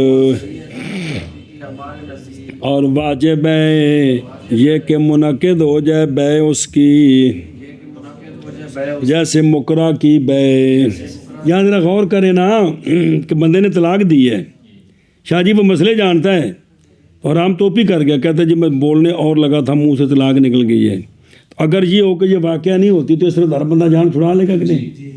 Speaker 1: اور واجب ہے یہ کہ منعقد ہو جائے بے اس کی، جیسے مکرہ کی بے. یہاں ذرا غور کریں نا کہ بندے نے طلاق دی ہے، شاہ جی وہ مسئلے جانتا ہے اور عام ٹوپی کر گیا، کہتا ہے جی میں بولنے اور لگا تھا منہ سے طلاق نکل گئی ہے. تو اگر یہ ہو کہ یہ واقعہ نہیں ہوتی تو اس طرح ہر بندہ جان چھڑا لے گا کہ نہیں؟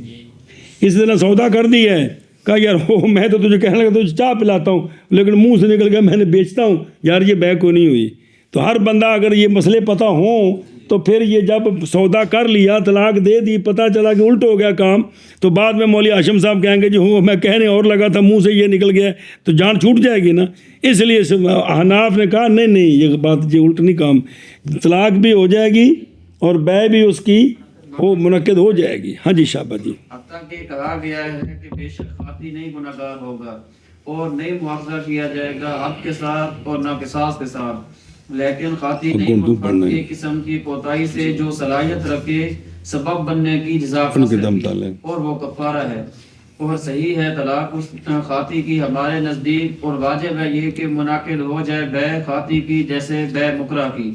Speaker 1: اس طرح سودا کر دی ہے، کہا یار میں تو تجھے کہنے لگا تجھے چاہ پلاتا ہوں لیکن منہ سے نکل گیا میں نے بیچتا ہوں، یار یہ بے کو نہیں ہوئی. تو ہر بندہ اگر یہ مسئلے پتہ ہوں تو پھر یہ جب سودا کر لیا طلاق دے دی، پتہ چلا کہ الٹ ہو گیا کام، تو بعد میں مولوی ہاشم صاحب کہیں گے جی ہوں میں کہنے اور لگا تھا منہ سے یہ نکل گیا، تو جان چھوٹ جائے گی نا. اس لیے احناف نے کہا نہیں یہ بات یہ الٹ نہیں کام، طلاق بھی ہو جائے گی اور بے بھی اس کی وہ منعقد ہو جائے گی. ہاں جی شابہ جی.
Speaker 2: حتیٰ کہ کہا گیا ہے کہ بے شک خاطی نہیں گناہ گار ہوگا اور نہیں مواخذہ کیا جائے گا حد کے ساتھ اور نہ قصاص کے ساتھ، لیکن خاطی نہیں منفق ایک قسم کی کوتاہی سے جو صلاحیت رکھے سبب بننے کی جزا اور وہ کفارہ ہے. اور صحیح ہے طلاق اس خاطی کی ہمارے نزدیک، اور واجب ہے یہ کہ منعقد ہو جائے بے خاطی کی جیسے بے مکرہ کی.